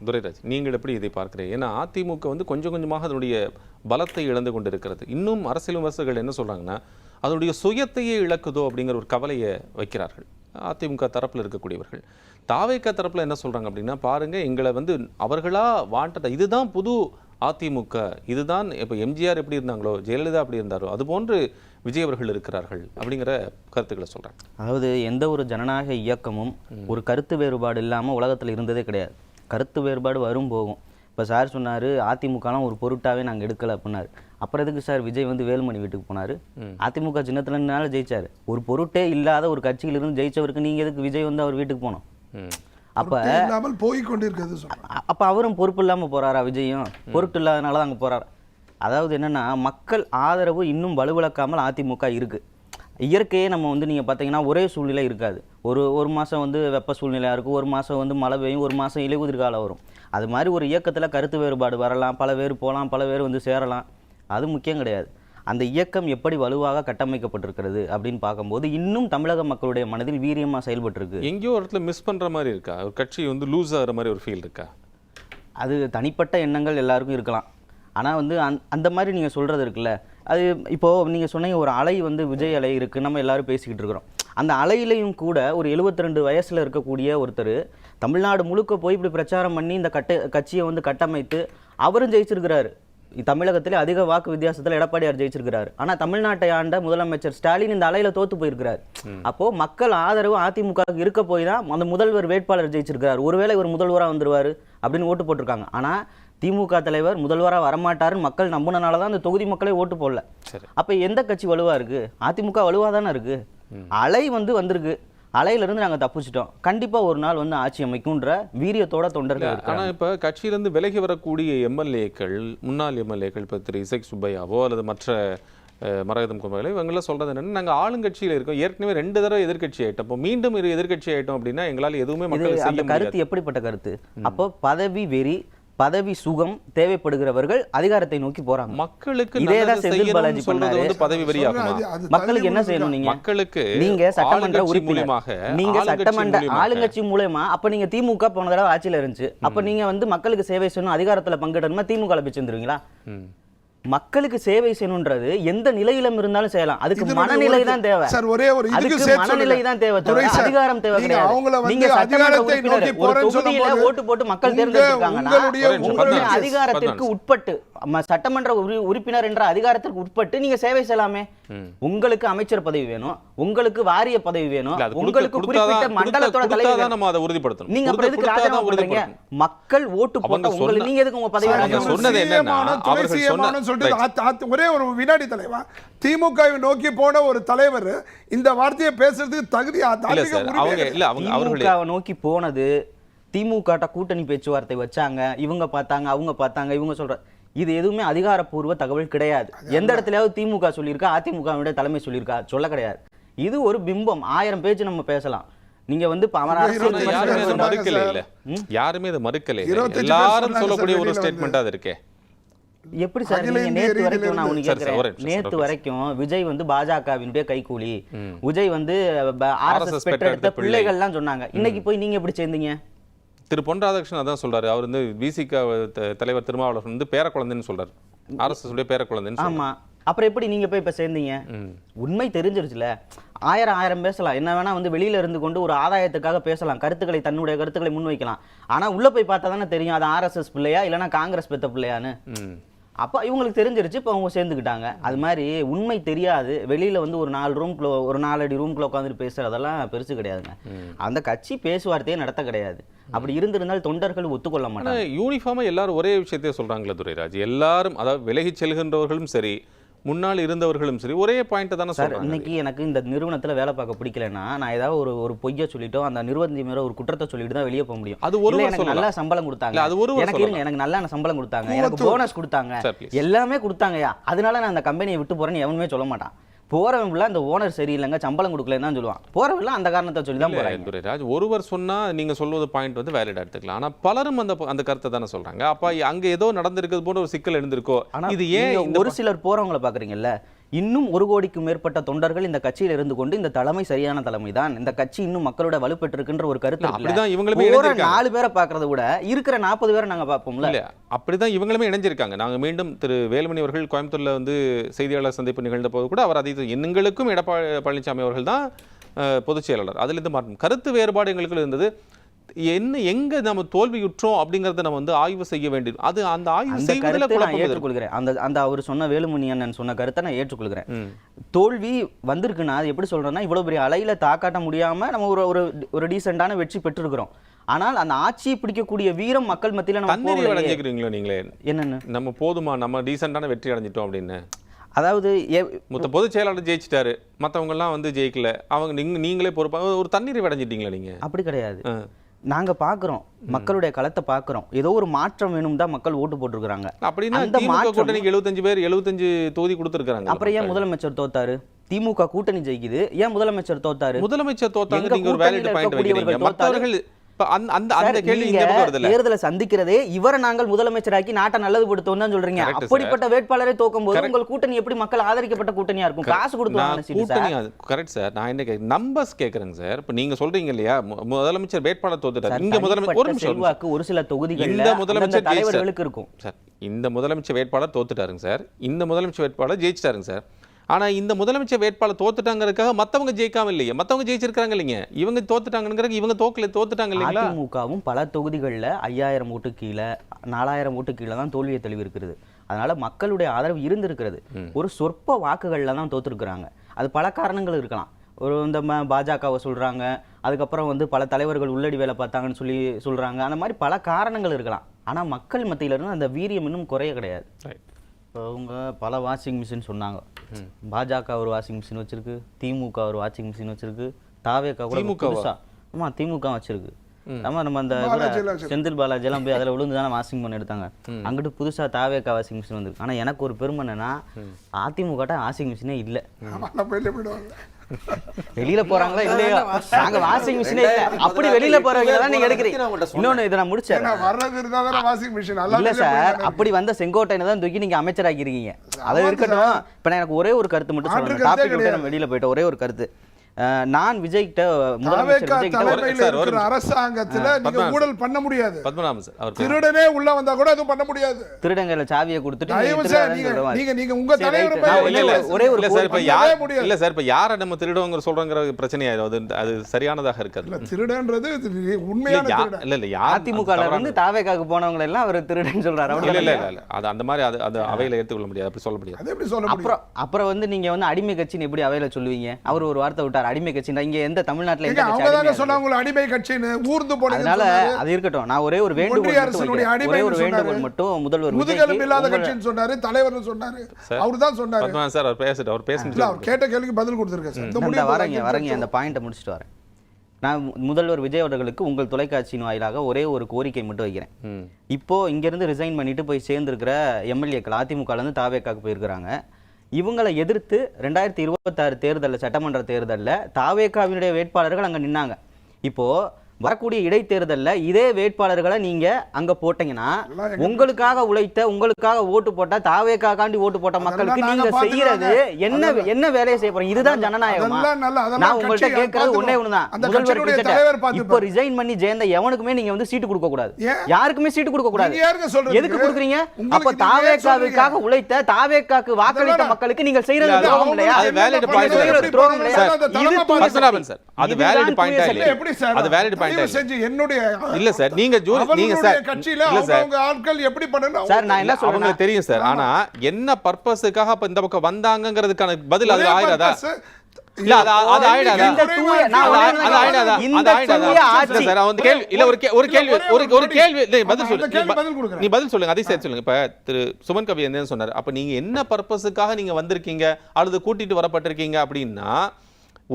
துரைராஜ், நீங்கள் எப்படி இதை பார்க்கிறீங்க? ஏன்னா அதிமுக வந்து கொஞ்சம் கொஞ்சமாக அதனுடைய பலத்தை இழந்து கொண்டிருக்கிறது. இன்னும் அரசியல் விமர்சகர்கள் என்ன சொல்றாங்கன்னா, அதனுடைய சுயத்தையே இழக்குதோ அப்படிங்கிற ஒரு கவலையை வைக்கிறார்கள் அதிமுக தரப்பில் இருக்கக்கூடியவர்கள். தாவேக தரப்பில் என்ன சொல்றாங்க அப்படின்னா, பாருங்க எங்களை வந்து அவர்களா வாண்டட், இதுதான் புது அதிமுக, இதுதான் இப்போ எம்ஜிஆர் எப்படி இருந்தாங்களோ ஜெயலலிதா எப்படி இருந்தாரோ அதுபோன்று விஜய் அவர்கள் இருக்கிறார்கள் அப்படிங்கிற கருத்துக்களை சொல்றாங்க. அதாவது எந்த ஒரு ஜனநாயக இயக்கமும் ஒரு கருத்து வேறுபாடு இல்லாமல் உலகத்தில் இருந்ததே கிடையாது. கருத்து வேறுபாடு வரும் போகும். இப்போ சார் சொன்னார் அதிமுகலாம் ஒரு பொருட்டாவே நாங்கள் எடுக்கலை அப்படின்னாரு. அப்புறம் எதுக்கு சார் விஜய் வந்து வேலுமணி வீட்டுக்கு போனார்? அதிமுக சின்னத்துலனால ஜெயிச்சார். ஒரு பொருட்டே இல்லாத ஒரு கட்சியிலிருந்து ஜெயிச்சவருக்கு நீங்கள் எதுக்கு விஜய் வந்து அவர் வீட்டுக்கு போனோம்? அப்ப அவரும் பொறுப்பு இல்லாம போறாரா? விஜயும் பொருட்டு இல்லாதனால தான் அங்க போறாரு. அதாவது என்னன்னா, மக்கள் ஆதரவு இன்னும் வலுவிழக்காமல் அதிமுக இருக்கு. இயற்கையே நம்ம வந்து நீங்க பாத்தீங்கன்னா ஒரே சூழ்நிலை இருக்காது. ஒரு மாசம் வந்து வெப்ப சூழ்நிலையா இருக்கும், ஒரு மாசம் வந்து மழை பெய்யும், ஒரு மாசம் இலையுதிர் காலம் வரும். அது மாதிரி ஒரு இயக்கத்துல கருத்து வேறுபாடு வரலாம், பல பேர் போகலாம், பல பேர் வந்து சேரலாம். அது முக்கியம் கிடையாது. அந்த இயக்கம் எப்படி வலுவாக கட்டமைக்கப்பட்டிருக்கிறது அப்படின்னு பார்க்கும்போது இன்னும் தமிழக மக்களுடைய மனதில் வீரியமாக செயல்பட்டுருக்கு. எங்கேயோ ஒரு இடத்துல மிஸ் பண்ணுற மாதிரி இருக்கா? ஒரு கட்சி வந்து லூஸ் ஆகிற மாதிரி ஒரு ஃபீல் இருக்கா? அது தனிப்பட்ட எண்ணங்கள் எல்லாருக்கும் இருக்கலாம். ஆனால் வந்து அந்த மாதிரி நீங்கள் சொல்கிறது இருக்குல்ல, அது இப்போது நீங்கள் சொன்னீங்க ஒரு அலை வந்து விஜய் அலை இருக்குது, நம்ம எல்லாரும் பேசிக்கிட்டு இருக்கிறோம். அந்த அலையிலையும் கூட ஒரு 72 வயசில் இருக்கக்கூடிய ஒருத்தர் தமிழ்நாடு முழுக்க போய் இப்படி பிரச்சாரம் பண்ணி இந்த கட்சியை வந்து கட்டமைத்து அவரும் ஜெயிச்சிருக்கிறாரு. தமிழகத்திலே அதிக வாக்கு வித்தியாசத்தில் எடப்பாடியார் ஜெயிச்சிருக்கிறார். ஆனா தமிழ்நாட்டை ஆண்ட முதலமைச்சர் ஸ்டாலின் இந்த அலையில தோத்து போயிருக்கிறார். அப்போ மக்கள் ஆதரவு அதிமுக இருக்க போய் தான் அந்த முதல்வர் வேட்பாளர் ஜெயிச்சிருக்கிறார். ஒருவேளை இவர் முதல்வராக வந்துருவாரு அப்படின்னு ஓட்டு போட்டிருக்காங்க. ஆனா திமுக தலைவர் முதல்வராக வரமாட்டாருன்னு மக்கள் நம்பினால தான் அந்த தொகுதி மக்களே ஓட்டு போடல. அப்ப எந்த கட்சி வலுவா இருக்கு? அதிமுக வலுவா தானே இருக்கு. அலை வந்து வந்திருக்கு, அலையிலிருந்து நாங்கள் தப்பிச்சிட்டோம். கண்டிப்பாக ஒரு நாள் வந்து ஆட்சி அமைக்கும்ன்ற வீரியத்தோட தொண்டர்கள். ஆனால் இப்போ கட்சியிலேருந்து விலகி வரக்கூடிய எம்எல்ஏக்கள், முன்னாள் எம்எல்ஏக்கள், இப்போ திரு இசைக் சுப்பையாவோ அல்லது மற்ற மரகதம் குமாரோ இவங்கெல்லாம் சொல்கிறது என்னென்னா, நாங்கள் ஆளுங்கட்சியில் இருக்கோம், ஏற்கனவே 2 தடவை எதிர்கட்சி ஆகிட்டோம், இப்போ மீண்டும் எதிர்கட்சி ஆகிட்டோம் அப்படின்னா எங்களால் எதுவுமே மக்கள் செய்ய முடியாது. கருத்து எப்படிப்பட்ட கருத்து? அப்போ பதவி வெறி, பதவி சுகம் தேவைப்படுகிறவர்கள் அதிகாரத்தை நோக்கி போறாங்க. மக்களுக்கு இதேதான் செந்தில் பாலாஜி பண்ணாரு. பதவி வெறியாகுமா? மக்களுக்கு என்ன செய்யணும்? நீங்க சட்டமன்ற உறுப்பினராக, நீங்க சட்டமன்ற ஆளுங்கட்சி மூலமா, அப்ப நீங்க திமுக போன தடவை ஆட்சியில இருந்துச்சு, அப்ப நீங்க வந்து மக்களுக்கு சேவை செய்யணும், அதிகாரத்துல பங்கிடணுமா, திமுக பிச்சு வந்துருவீங்களா? மக்களுக்கு சேவை செய்யணும்ன்றது எந்த நிலையிலும் இருந்தாலும் செய்யலாம். அதுக்கு மனநிலை தான் தேவை. மனநிலை தான் தேவை, அதிகாரம் தேவை கிடையாது. நீங்க சட்டமன்ற உறுப்பினர் ஒரு தொகுதியில ஓட்டு போட்டு மக்கள் தேர்ந்தெடுத்திருக்காங்கன்னா உங்களுடைய அதிகாரத்திற்கு உட்பட்டு, சட்டமன்ற உறுப்பினர் என்ற அதிகாரத்திற்கு உட்பட்டு நீங்க சேவை செய்யலாமே. உங்களுக்கு அமைச்சர் பதவி வேணும், உங்களுக்கு வாரிய பதவி வேணும், உங்களுக்கு குறிப்பிட்ட மண்டலத்தோட தலைவர் வேணும். நம்ம அதை உறுதிப்படுத்தணும். நீங்க அப்புறம் எதுக்கு ராஜினாமா பண்றீங்க? மக்கள் ஓட்டு போட்ட உங்களுக்கு நீங்க எதுக்கு உங்க பதவி? சொன்னது என்னன்னா, அவர்கள் சொன்ன ஒரே ஒரு வினாடி தலைவா, திமுகவை நோக்கி போன ஒரு தலைவர் இந்த வார்த்தையை பேசுறதுக்கு தகுதி திமுகவை நோக்கி போனது, திமுக கூட்டணி பேச்சுவார்த்தை வச்சாங்க, இவங்க பார்த்தாங்க, அவங்க பார்த்தாங்க, இவங்க சொல்ற இது எதுவுமே அதிகாரப்பூர்வ தகவல் கிடையாது. எந்த இடத்துலயாவது திமுக சொல்லியிருக்கா, அதிமுக தலைமை சொல்லியிருக்கா? சொல்ல கிடையாது. இது ஒரு பிம்பம். 1000 பேஜ் நம்ம பேசலாம். நீங்க வந்து யாருமே இதை மறுக்கல, எல்லாரும் சொல்லக்கூடிய ஒரு ஸ்டேட்மெண்டா அது இருக்கே. எப்படி சார் நீங்க நேத்து வரைக்கும், நான் உனக்கு கேக்குறேன், நேத்து வரைக்கும் விஜய் வந்து பாஜகவினுடைய கைகூலி, விஜய் வந்து ஆர்எஸ்எஸ் பெற்றெடுத்த பிள்ளைகள்லாம் சொன்னாங்க. இன்னைக்கு போய் நீங்க எப்படி சேர்ந்தீங்க? திரு பொன் ராதாகிருஷ்ணன் அதான் சொல்றாரு. அவர் வந்து விசிக தலைவர் திருமாவளவன் வந்து பேர குழந்தைன்னு சொல்றாரு, ஆர்எஸ்எஸ் உடைய பேர குழந்தைன்னு. ஆமா, அப்புறம் எப்படி நீங்க போய் இப்ப சேர்ந்தீங்க? உண்மை தெரிஞ்சிருச்சுல. 1000 பேசலாம், என்ன வேணா வந்து வெளியில இருந்து கொண்டு ஒரு ஆதாயத்துக்காக பேசலாம், கருத்துக்களை, தன்னுடைய கருத்துக்களை முன்வைக்கலாம். ஆனா உள்ள போய் பார்த்தா தானே தெரியும் அது ஆர்எஸ்எஸ் பிள்ளையா இல்லைன்னா காங்கிரஸ் பெத்த பிள்ளையான்னு. அப்போ இவங்களுக்கு தெரிஞ்சிருச்சு, இப்போ அவங்க சேர்ந்துக்கிட்டாங்க. அது மாதிரி உண்மை தெரியாது, வெளியில் வந்து ஒரு 4 அடி ரூம்குள்ள உட்காந்துட்டு பேசுறதெல்லாம் பெருசு கிடையாதுங்க. அந்த கட்சி பேச்சுவார்த்தையே நடத்த கிடையாது. அப்படி இருந்திருந்தால் தொண்டர்கள் ஒத்துக்கொள்ள மாட்டாங்க. யூனிஃபார்மா எல்லாரும் ஒரே விஷயத்தையே சொல்றாங்களே துரைராஜ், எல்லாரும் அதாவது விலகி செல்கின்றவர்களும் சரி, முன்னாள் இருந்தவர்களும் சரி, ஒரே பாயிண்ட் தானே சொல்றாங்க. இன்னைக்கு எனக்கு இந்த நிறுவனத்துல வேலை பார்க்க பிடிக்கலன்னா நான் ஏதாவது ஒரு பொய்யை சொல்லிட்டோம், அந்த நிறுவனத்தி மேல ஒரு குற்றத்தை சொல்லிட்டு தான் வெளியே போக முடியும். அது ஒரு எனக்கு நல்லா சம்பளம் கொடுத்தாங்க, எனக்கு நல்லா சம்பளம் கொடுத்தாங்க, எனக்கு போனஸ் கொடுத்தாங்க, எல்லாமே கொடுத்தாங்கயா, அதனால நான் அந்த கம்பெனியை விட்டு போறேன்னு எவனுமே சொல்ல மாட்டான். போறவன் அந்த ஓனர் சரியில்லைங்க, சம்பளம் கொடுக்கலன்னு தான் சொல்லுவான். போறவன் அந்த காரணத்தை சொல்லி தான் போறாங்க. துரைராஜ், ஒருவர் சொன்னா நீங்க சொல்வது பாயிண்ட் வந்து வேலிடா எடுத்துக்கலாம், ஆனா பலரும் அந்த கருத்தை தானே சொல்றாங்க. அப்ப அங்க ஏதோ நடந்திருக்கிறது போன்ற ஒரு சிக்கல் எழுந்திருக்கோ. இது ஏன் ஒரு சிலர் போறவங்களை பாக்குறீங்கல்ல, இன்னும் 1 கோடிக்கும் மேற்பட்ட தொண்டர்கள் இந்த கட்சியில் இருந்து கொண்டு இந்த தலைமை சரியான தலைமை தான், இந்த கட்சி இன்னும் மக்களோட வலுப்பெற்றிருக்கின்ற ஒரு கருத்து அப்படிதான் இவங்களுமே ஒரு 4 பேரை பார்க்கறத விட இருக்கிற 40 பேரை நாங்க பார்ப்போம்ல. அப்படிதான் இவங்களுமே இணைஞ்சிருக்காங்க. நாங்க மீண்டும் திரு வேலுமணி அவர்கள் கோயம்புத்தூர்ல வந்து செய்தியாளர் சந்திப்பு நிகழ்ந்த போது கூட அவர் அதை எங்களுக்கும் எடப்பாடி பழனிசாமி அவர்கள் தான் பொதுச் செயலாளர், அதிலிருந்து மாற்றம் கருத்து வேறுபாடு எங்களுக்கு இருந்தது. என்ன எங்க நம்ம தோல்வியுற்றோம் அப்படிங்கறத நம்ம வந்து ஆய்வு செய்ய வேண்டியது. அது அந்த ஆய்வு செய்வதில் நான் ஏற்றுக்கொள்கிறேன். அந்த அவர் சொன்ன வேலுமணி அண்ணன் சொன்ன கருத்தை நான் ஏற்றுக்கொள்கிறேன். தோல்வி வந்திருக்குன்னா அது எப்படி சொல்றேன்னா, இவ்வளவு பெரிய அலையில தாக்காட்ட முடியாம நம்ம ஒரு டீசென்டான வெற்றி பெற்றிருக்கிறோம். ஆனால் அந்த ஆட்சியை பிடிக்கக்கூடிய வீரம் மக்கள் மத்தியில நம்ம தண்ணீர் அடைஞ்சிக்கிறீங்களோ நீங்களே? என்னன்னு நம்ம போதுமா, நம்ம டீசென்டான வெற்றி அடைஞ்சிட்டோம் அப்படின்னு? அதாவது மொத்த பொதுச் செயலாளர் ஜெயிச்சிட்டாரு, மற்றவங்க எல்லாம் வந்து ஜெயிக்கல, அவங்க நீங்களே பொறுப்பாக ஒரு தண்ணீரை அடைஞ்சிட்டீங்களா நீங்க? அப்படி கிடையாது. நாங்க பாக்குறோம், மக்களுடைய களத்தை பாக்குறோம், ஏதோ ஒரு மாற்றம் வேணும் தான் மக்கள் ஓட்டு போட்டுருக்காங்க. அப்படின்னா திமுக கூட்டணிக்கு 75 பேர் 75 தொகுதி கொடுத்துருக்காங்க. அப்புறம் ஏன் முதலமைச்சர் தோத்தாரு? திமுக கூட்டணி ஜெயிக்குது, ஏன் முதலமைச்சர் தோத்தாரு? முதலமைச்சர் தோத்தாங்க, நீங்க ஒரு வேலிட் பாயிண்ட் வைக்கிறீங்க. மற்றவர்கள் தேர்தலை சந்திக்கிறதே இவரை நாங்கள் முதலமைச்சராக்கி நாட்டை நல்லதுபடுத்தோம் தான் சொல்றீங்க. அப்படிப்பட்ட வேட்பாளரை தோக்கும் போது உங்கள் கூட்டணி எப்படி மக்கள் ஆதரிக்கப்பட்ட கூட்டணியா இருக்கும்? காசு கொடுத்து கரெக்ட் சார். நான் என்ன நம்பர்ஸ் கேக்குறேங்க சார். இப்ப நீங்க சொல்றீங்க இல்லையா, முதலமைச்சர் வேட்பாளர் தோத்துட்டாரு. இங்க முதலமைச்சர் செல்வாக்கு ஒரு சில தொகுதிகள் இந்த முதலமைச்சர் தலைவர்களுக்கு இருக்கும் சார். இந்த முதலமைச்சர் வேட்பாளர் தோத்துட்டாருங்க சார், இந்த முதலமைச்சர் வேட்பாளர் ஜெயிச்சிட்டாருங்க சார். ஆனா இந்த முதலமைச்சர் வேட்பாளர் தோத்துட்டாங்கிறதுக்காக மத்தவங்க ஜெயிக்காம இல்லையே, மத்தவங்க ஜெயிச்சிருக்காங்க இல்லைங்க, இவங்க தோத்துட்டாங்கிறது இவங்க தோத்துட்டாங்க இல்லைங்களா? அதிமுகவும் பல தொகுதிகளில் 5000 ஓட்டு கீழே 4000 ஓட்டு கீழே தான் தோல்வியை தெளிவு இருக்கிறது. அதனால மக்களுடைய ஆதரவு இருந்திருக்கிறது, ஒரு சொற்ப வாக்குகளில் தான் தோத்துருக்குறாங்க. அது பல காரணங்கள் இருக்கலாம். ஒரு இந்த பாஜகவை சொல்றாங்க, அதுக்கப்புறம் வந்து பல தலைவர்கள் உள்ளடி வேலை பார்த்தாங்கன்னு சொல்றாங்க. அந்த மாதிரி பல காரணங்கள் இருக்கலாம். ஆனா மக்கள் மத்தியில இருந்து அந்த வீரியம் இன்னும் குறைய கிடையாது. அவங்க பல வாஷிங் மிஷின் சொன்னாங்க. பாஜக ஒரு வாஷிங் மிஷின் வச்சிருக்கு, திமுக ஒரு வாஷிங் மிஷின் வச்சிருக்கு, தாவேகா கூட புதுசா திமுக வச்சிருக்கு. நம்ம அந்த செந்தில் பாலாஜி எல்லாம் போய் அதில் விழுந்து தானே வாஷிங் மிஷின் எடுத்தாங்க. அங்கிட்டு புதுசா தாவேகா வாஷிங் மிஷின் வந்துருக்கு. ஆனா எனக்கு ஒரு பெருமை என்னன்னா, அதிமுக வாஷிங் மிஷினே இல்லை. வெளியில போறாங்களா இல்லையா, நாங்க வாஷிங் மிஷினே இல்ல, அப்படி வெளியில போறவங்க தான் நீங்க எடுக்கிறீங்க. இன்னொன்னு இதை நான் முடிச்சேன் இல்ல சார், அப்படி வந்த செங்கோட்டையனை தான் தூக்கி நீங்க அமைச்சராக்கி இருக்கீங்க. அதை இருக்கட்டும். இப்ப நான் எனக்கு ஒரே ஒரு கருத்து மட்டும் சொல்றேன், டாபிக் விட்டு நம்ம வெளியில போயிட்டோம். ஒரே ஒரு கருத்து, நான் விஜய்கிட்ட அரசாங்கத்துல நீங்க ஊழல் பண்ண முடியாது. பத்மநாபன் சார், திருடனே உள்ள வந்தா கூட அது பண்ண முடியாது. திருடங்கல சாவியை கொடுத்துட்டு நீங்க உங்க தலைவர் ஒரே ஒரு இல்ல சார், இப்ப யார நம்ம திருடவங்க சொல்றோங்கிற பிரச்சனையா அது சரியானதாக இருக்காது. திருடன்றது உண்மையான இல்ல இல்ல, அதிமுகல இருந்து தாவேகாக்கு போனவங்க எல்லாம் அவர் திருடன் சொல்றாரு. இல்ல இல்ல இல்ல, அது அந்த மாதிரி அது அவையில ஏத்துக்கொள்ள முடியாது, அப்படி சொல்ல முடியாது. அது எப்படி சொல்ல முடியும்? அப்புறம் வந்து நீங்க வந்து அடிமை கட்சின்னு எப்படி அவையில சொல்லுவீங்க? அவர் ஒரு வார்த்தை விட்டார், அடிமை கட்சினா. இங்க எந்த தமிழ்நாட்டுல எந்த அவங்க தான சொன்னாங்க அடிமை கட்சின்னு ஊர்ந்து போடுங்க. அதனால அது இருக்கட்டும். நான் ஒரே ஒரு வேண்டுகோள் மட்டும் முதல்வர் முதுகெலும்பு இல்லாத கட்சின்னு சொன்னாரு, தலைவர்னு சொன்னாரு, அவர் தான் சொன்னாரு. பத்மநாபன் சார் அவர் பேசிட்டு அவர் கேட்ட கேள்விக்கு பதில் கொடுத்திருக்காரு சார். இந்த வரங்க அந்த பாயிண்ட முடிச்சிட்டு வரேன். நான் முதல்வர் விஜய் அவர்களுக்கு உங்கள் தொலைக்காட்சியின் வாயிலாக ஒரே ஒரு கோரிக்கை மட்டும் வைக்கிறேன். இப்போ இங்கிருந்து ரிசைன் பண்ணிட்டு போய் சேர்ந்திருக்கிற எம்எல்ஏக்கள் அதிமுகல இருந்து தாவேகாக்கு போயிருக்கிறாங்க. இவங்களை எதிர்த்து 2026 தேர்தலில், சட்டமன்ற தேர்தலில் தாவேகாவினுடைய வேட்பாளர்கள் அங்கே நின்னாங்க. இப்போ வரக்கூடிய இடைத்தேர்தலில் இதே வேட்பாளர்களை நீங்க அங்க போட்டீங்கன்னா, உங்களுக்காக உழைத்த, உங்களுக்காக ஓட்டு போட்ட, தாவேகாண்டி ஓட்டு போட்ட மக்களுக்கு நீங்க செய்யறது என்ன வேலையை செய்ய போறீங்க? இதுதான் ஜனநாயகமா? நான் உங்கள்கிட்ட கேட்கறது ஒன்னே ஒண்ணுதான், முதல்வர் இப்போ ரிசைன் பண்ணி ஜெயந்த எவனுக்குமே நீங்க வந்து சீட்டு கொடுக்க கூடாது, யாருக்குமே சீட்டு கொடுக்க கூடாது. எதுக்கு கொடுக்குறீங்க? அப்ப தாவேகாவுக்காக உழைத்த, தாவேகாக்கு வாக்களித்த மக்களுக்கு நீங்க செய்யறது துரோகம் இல்லையா? அது வேலிட் பாயிண்ட் இல்ல பத்மநாபன் சார், அது வேலிட் பாயிண்ட் இல்ல, அது வேலிட் இல்ல சார். நீங்க சார் கட்சியில அவங்க ஆட்கள் எப்படி பண்ணனும் சார், நான் என்ன சொல்றேன் தெரியும் சார். ஆனா என்ன பர்பஸ்க்காக அப்ப இந்த பக்கம் வந்தாங்கங்கிறதுக்கான பதில் அது ஆயிராதா? இல்ல அது ஆயிடாதா? நீ பதில் சொல்லுங்க, அதே சேர்த்து சொல்லுங்க. இப்ப திரு சுமன் கவி என்ன சொன்னாரு, அப்ப நீங்க என்ன பர்பஸுக்காக நீங்க வந்திருக்கீங்க அல்லது கூட்டிட்டு வரப்பட்டிருக்கீங்க அப்படின்னா,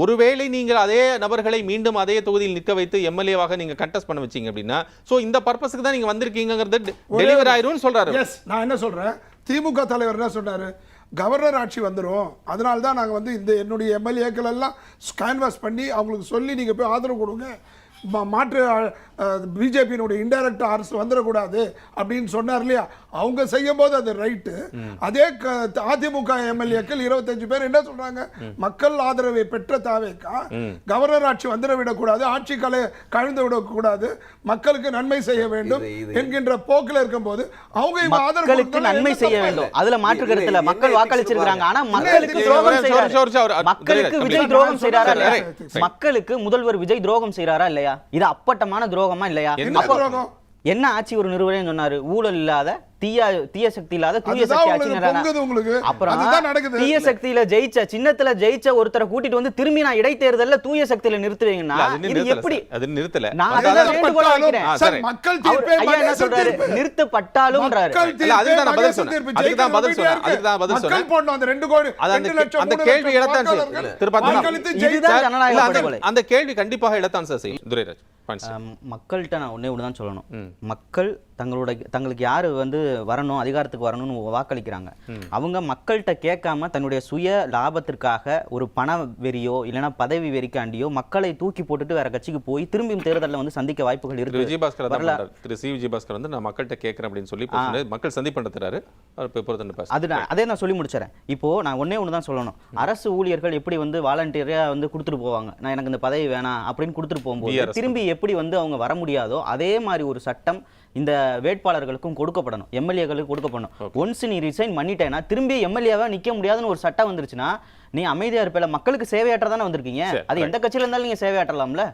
ஒருவேளை நீங்கள் அதே நபர்களை மீண்டும் அதே தொகுதியில் நிற்க வைத்து எம்எல்ஏவாக நீங்க கண்டெஸ்ட் பண்ண வச்சீங்க அப்படின்னா, சோ இந்த பர்பஸ்க்கு தான் நீங்க வந்திருக்கீங்கிறது டெலிவர் ஆயிரும்னு சொல்றாரு. எஸ், நான் என்ன சொல்றேன், திமுக தலைவர் என்ன சொன்னாரு, கவர்னர் ஆட்சி வந்துடும், அதனால தான் நாங்கள் வந்து இந்த என்னுடைய எம்எல்ஏக்கள் எல்லாம் கேன்வாஸ் பண்ணி அவங்களுக்கு சொல்லி நீங்கள் போய் ஆதரவு கொடுங்க, மாற்று பிஜேபியினுடைய இன்டைரக்ட் அரசு வந்துடக்கூடாது அப்படின்னு சொன்னார் இல்லையா, அவங்க செய்யும் போது அது ரைட்டு. அதே அதிமுக எம்எல்ஏக்கள் 25 பேர் என்ன சொல்றாங்க, மக்கள் ஆதரவை பெற்ற தாவேக்கா கவர்னர் ஆட்சி வந்துட விடக்கூடாது, ஆட்சி கழிந்து விடக்கூடாது, மக்களுக்கு நன்மை செய்ய வேண்டும் என்கின்ற போக்கில் இருக்கும் போது அவங்க மக்களுக்கு நன்மை செய்ய வேண்டும், அதுல மாற்று கருத்துல மக்கள் வாக்களிச்சிருக்காங்க. ஆனா மக்களுக்கு துரோகம் செய்யறாரு, மக்களுக்கு விஜய் துரோகம் செய்யறாரா இல்லையா, மக்களுக்கு முதல்வர் விஜய் துரோகம் செய்யறாரா இல்லையா, இது அப்பட்டமான துரோகமா இல்லையா? என்ன ஆட்சி ஒரு நிறுவனம் சொன்னாரு, ஊழல் இல்லாத தீய சக்தி இல்லாத தூய சக்தி ஆட்சி. அப்புறம் தீய சக்தியில ஜெயிச்ச சின்னத்துல ஜெயிச்ச ஒருத்தரை கூட்டிட்டு வந்து திரும்பி நான் இடைத்தேர்தல்ல தூய சக்தியில நிறுத்துவீங்கன்னா இது எப்படி? அது நிறுத்தல. நான் அதான் வேண்டுகோள் வைக்கிறேன். மக்கள் தீர்ப்பே ஐயா என்ன சொல்றாரு, நிறுத்தப்பட்டாலும்ன்றாரு. அதுக்கு தான் பதில் சொன்னேன், அதுக்கு தான் பதில் சொன்னேன். மக்கள் போடணும் அந்த 2 கோடி அந்த கேள்வி எழத்தான் இதுதான் ஜனநாயக படுகொலை. அந்த கேள்வி கண்டிப்பாக எழத்தான் சார் செய்யும். துரைராஜ் மக்கள்கிட்ட நான் ஒண்ணே ஒன்று தான் சொல்லணும். மக்கள் தங்களுக்கு யாரு வந்து வரணும், அதிகாரத்துக்கு வரணும்னு வாக்களிக்கிறாங்க. அவங்க மக்கள்கிட்ட கேட்காம தன்னுடைய சுய லாபத்திற்காக ஒரு பண வெறியோ இல்லைன்னா பதவி வெறிக்காண்டியோ மக்களை தூக்கி போட்டுட்டு வேற கட்சிக்கு போய் திரும்பியும் தேர்தலில் வந்து சந்திக்க வாய்ப்புகள் இருக்கு. விஜயபாஸ்கர் திரு சி விஜயபாஸ்கர் வந்து நான் மக்கள்கிட்ட கேட்கறேன் அப்படின்னு சொல்லி மக்கள் சந்திப்பண்றாரு. அதே நான் சொல்லி முடிச்சிடறேன். இப்போ நான் ஒன்னே ஒன்று தான் சொல்லணும். அரசு ஊழியர்கள் எப்படி வந்து வாலண்டியரா வந்து கொடுத்துட்டு போவாங்க, நான் எனக்கு இந்த பதவி வேணாம் அப்படின்னு கொடுத்துட்டு போகும்போது திரும்பி எப்படி வந்து அவங்க வர முடியாதோ அதே மாதிரி ஒரு சட்டம் இந்த வேட்பாளர்களுக்கும் கொடுக்கப்படணும், எம்எல்ஏக்களுக்கு கொடுக்கப்படணும். ஒன்ஸ் நீ ரிசைன் பண்ணிட்டேன்னா திரும்பி எம்எல்ஏவா நிக்க முடியாதுன்னு ஒரு சட்டம் வந்துருச்சுன்னா நீ அமைதியா இருப்பேல, மக்களுக்கு சேவையாற்ற தானே வந்திருக்கீங்க, அது எந்த கட்சியில இருந்தாலும் நீங்க சேவையாற்றலாம்ல.